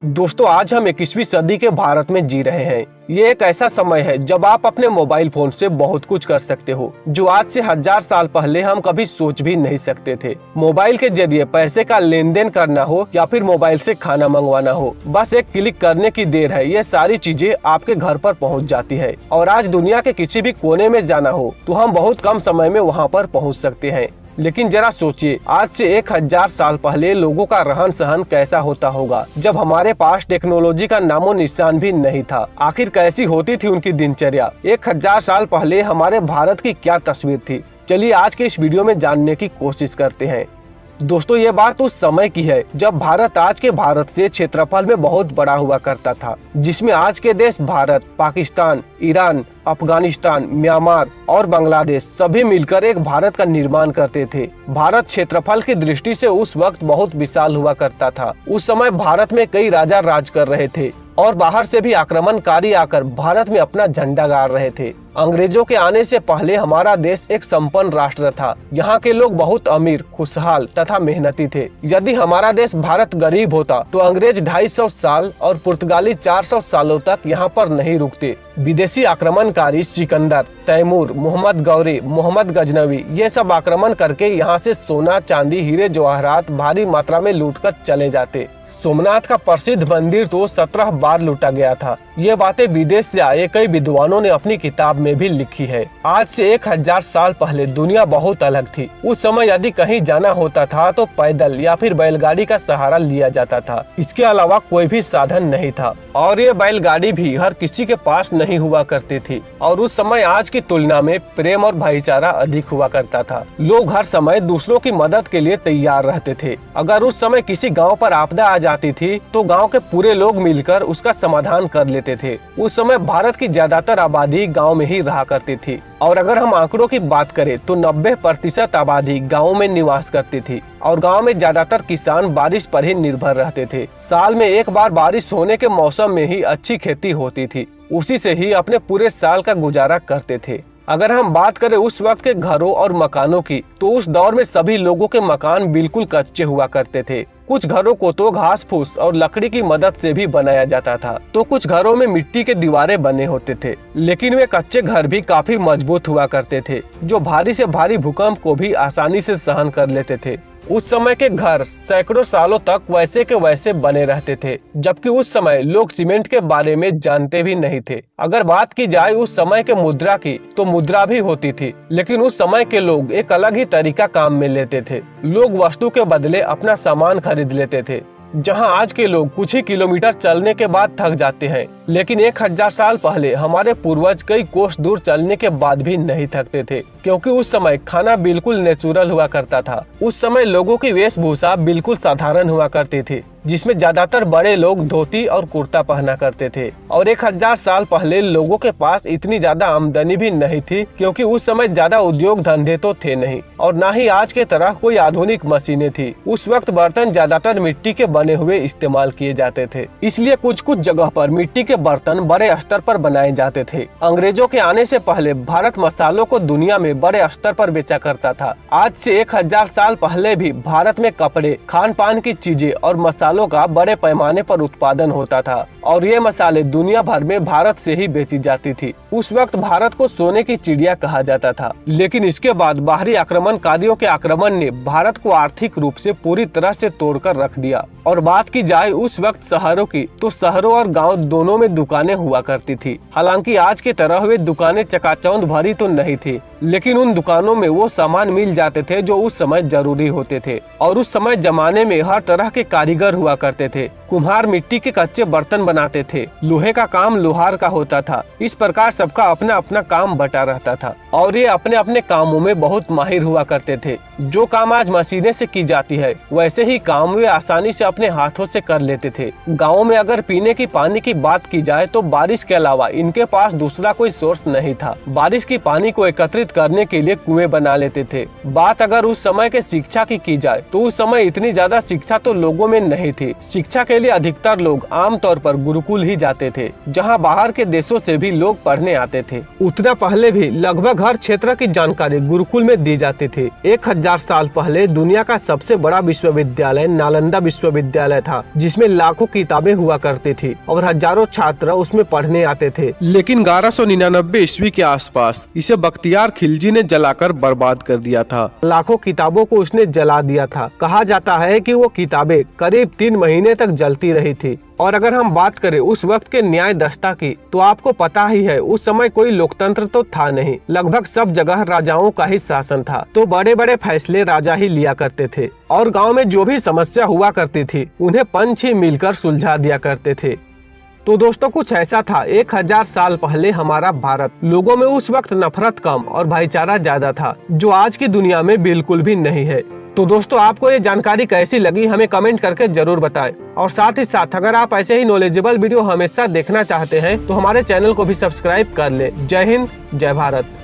दोस्तों, आज हम 21वीं सदी के भारत में जी रहे हैं। ये एक ऐसा समय है जब आप अपने मोबाइल फोन से बहुत कुछ कर सकते हो, जो आज से 1000 साल पहले हम कभी सोच भी नहीं सकते थे। मोबाइल के जरिए पैसे का लेन देन करना हो या फिर मोबाइल से खाना मंगवाना हो, बस एक क्लिक करने की देर है। ये सारी चीजें आपके घर पर पहुंच जाती है और आज दुनिया के किसी भी कोने में जाना हो तो हम बहुत कम समय में वहां पर पहुंच सकते हैं। लेकिन जरा सोचिए, आज से 1000 साल पहले लोगों का रहन सहन कैसा होता होगा, जब हमारे पास टेक्नोलॉजी का नामो निशान भी नहीं था। आखिर कैसी होती थी उनकी दिनचर्या? 1000 साल पहले हमारे भारत की क्या तस्वीर थी? चलिए आज के इस वीडियो में जानने की कोशिश करते हैं। दोस्तों, ये बात उस समय की है जब भारत आज के भारत से क्षेत्रफल में बहुत बड़ा हुआ करता था, जिसमें आज के देश भारत, पाकिस्तान, ईरान, अफगानिस्तान, म्यांमार और बांग्लादेश सभी मिलकर एक भारत का निर्माण करते थे। भारत क्षेत्रफल की दृष्टि से उस वक्त बहुत विशाल हुआ करता था। उस समय भारत में कई राजा राज कर रहे थे और बाहर से भी आक्रमणकारी आकर भारत में अपना झंडा गाड़ रहे थे। अंग्रेजों के आने से पहले हमारा देश एक संपन्न राष्ट्र था। यहाँ के लोग बहुत अमीर, खुशहाल तथा मेहनती थे। यदि हमारा देश भारत गरीब होता तो अंग्रेज 250 साल और पुर्तगाली 400 सालों तक यहाँ पर नहीं रुकते। विदेशी आक्रमणकारी सिकंदर, तैमूर, मोहम्मद गौरी, मोहम्मद गजनवी ये सब आक्रमण करके यहाँ से सोना, चांदी, हीरे जवाहरात भारी मात्रा में लूटकर चले जाते। सोमनाथ का प्रसिद्ध मंदिर तो 17 बार लूटा गया था। ये बातें विदेश से आए कई विद्वानों ने अपनी किताब में भी लिखी है। आज से 1000 साल पहले दुनिया बहुत अलग थी। उस समय यदि कहीं जाना होता था तो पैदल या फिर बैलगाड़ी का सहारा लिया जाता था। इसके अलावा कोई भी साधन नहीं था और ये बैलगाड़ी भी हर किसी के पास नहीं हुआ करती थी। और उस समय आज की तुलना में प्रेम और भाईचारा अधिक हुआ करता था। लोग हर समय दूसरों की मदद के लिए तैयार रहते थे। अगर उस समय किसी गाँव पर आपदा आ जाती थी तो गांव के पूरे लोग मिलकर उसका समाधान कर लेते थे। उस समय भारत की ज्यादातर आबादी गांव में ही रहा करती थी और अगर हम आंकड़ों की बात करें तो 90% आबादी गाँव में निवास करती थी और गांव में ज्यादातर किसान बारिश पर ही निर्भर रहते थे। साल में एक बार बारिश होने के मौसम में ही अच्छी खेती होती थी, उसी से ही अपने पूरे साल का गुजारा करते थे। अगर हम बात करें उस वक्त के घरों और मकानों की तो उस दौर में सभी लोगों के मकान बिल्कुल कच्चे हुआ करते थे। कुछ घरों को तो घास फूस और लकड़ी की मदद से भी बनाया जाता था, तो कुछ घरों में मिट्टी के दीवारें बने होते थे। लेकिन वे कच्चे घर भी काफी मजबूत हुआ करते थे, जो भारी से भारी भूकंप को भी आसानी से सहन कर लेते थे। उस समय के घर सैकड़ों सालों तक वैसे के वैसे बने रहते थे, जबकि उस समय लोग सीमेंट के बारे में जानते भी नहीं थे। अगर बात की जाए उस समय के मुद्रा की तो मुद्रा भी होती थी, लेकिन उस समय के लोग एक अलग ही तरीका काम में लेते थे। लोग वस्तु के बदले अपना सामान खरीद लेते थे। जहां आज के लोग कुछ ही किलोमीटर चलने के बाद थक जाते हैं, लेकिन 1000 साल पहले हमारे पूर्वज कई कोस दूर चलने के बाद भी नहीं थकते थे, क्योंकि उस समय खाना बिल्कुल नेचुरल हुआ करता था। उस समय लोगों की वेशभूषा बिल्कुल साधारण हुआ करती थी, जिसमें ज्यादातर बड़े लोग धोती और कुर्ता पहना करते थे। और 1000 साल पहले लोगों के पास इतनी ज्यादा आमदनी भी नहीं थी, क्योंकि उस समय ज्यादा उद्योग धंधे तो थे नहीं और न ही आज के तरह कोई आधुनिक मशीनें थी। उस वक्त बर्तन ज्यादातर मिट्टी के बने हुए इस्तेमाल किए जाते थे, इसलिए कुछ कुछ जगह पर मिट्टी के बर्तन बड़े स्तर पर बनाए जाते थे। अंग्रेजों के आने से पहले भारत मसालों को दुनिया में बड़े स्तर पर बेचा करता था। आज से 1000 साल पहले भी भारत में कपड़े, खान पान की चीजें और मसालों का बड़े पैमाने पर उत्पादन होता था और ये मसाले दुनिया भर में भारत से ही बेची जाती थी। उस वक्त भारत को सोने की चिड़िया कहा जाता था, लेकिन इसके बाद बाहरी आक्रमणकारियों के आक्रमण ने भारत को आर्थिक रूप से पूरी तरह से तोड़कर रख दिया। और बात की जाए उस वक्त शहरों की तो शहरों और गाँव दोनों में दुकानें हुआ करती थी। हालांकि आज की तरह वे दुकानें चकाचौंध भरी तो नहीं थी, लेकिन उन दुकानों में वो सामान मिल जाते थे जो उस समय जरूरी होते थे। और उस समय जमाने में हर तरह के कारीगर हुआ करते थे। कुम्हार मिट्टी के कच्चे बर्तन बनाते थे, लोहे का काम लोहार का होता था। इस प्रकार सबका अपना अपना काम बटा रहता था और ये अपने अपने कामों में बहुत माहिर हुआ करते थे। जो काम आज मशीनें से की जाती है, वैसे ही काम वे आसानी से अपने हाथों से कर लेते थे। गाँव में अगर पीने की पानी की बात की जाए तो बारिश के अलावा इनके पास दूसरा कोई सोर्स नहीं था। बारिश की पानी को एकत्रित करने के लिए कुएं बना लेते थे। बात अगर उस समय के शिक्षा की जाए तो उस समय इतनी ज्यादा शिक्षा तो लोगों में नहीं नहीं थी। शिक्षा के लिए अधिकतर लोग आमतौर पर गुरुकुल ही जाते थे, जहां बाहर के देशों से भी लोग पढ़ने आते थे। उतना पहले भी लगभग हर क्षेत्र की जानकारी गुरुकुल में दी जाती थी। 1000 साल पहले दुनिया का सबसे बड़ा विश्वविद्यालय नालंदा विश्वविद्यालय था, जिसमें लाखों किताबें हुआ करती थी और हजारों छात्र उसमें पढ़ने आते थे। लेकिन 1199 ईस्वी के आसपास इसे बख्तियार खिलजी ने जलाकर बर्बाद कर दिया था। लाखों किताबों को उसने जला दिया था। कहा जाता है कि वो किताबें करीब 3 महीने तक जलती रही थी। और अगर हम बात करें उस वक्त के न्याय दस्ता की, तो आपको पता ही है उस समय कोई लोकतंत्र तो था नहीं। लगभग सब जगह राजाओं का ही शासन था, तो बड़े बड़े फैसले राजा ही लिया करते थे और गांव में जो भी समस्या हुआ करती थी उन्हें पंच ही मिलकर सुलझा दिया करते थे। तो दोस्तों कुछ ऐसा था 1000 साल पहले हमारा भारत। लोगों में उस वक्त नफरत कम और भाईचारा ज्यादा था, जो आज की दुनिया में बिल्कुल भी नहीं है। तो दोस्तों आपको ये जानकारी कैसी लगी हमें कमेंट करके जरूर बताएं। और साथ ही साथ अगर आप ऐसे ही नॉलेजेबल वीडियो हमेशा देखना चाहते हैं तो हमारे चैनल को भी सब्सक्राइब कर लें। जय हिंद, जय भारत।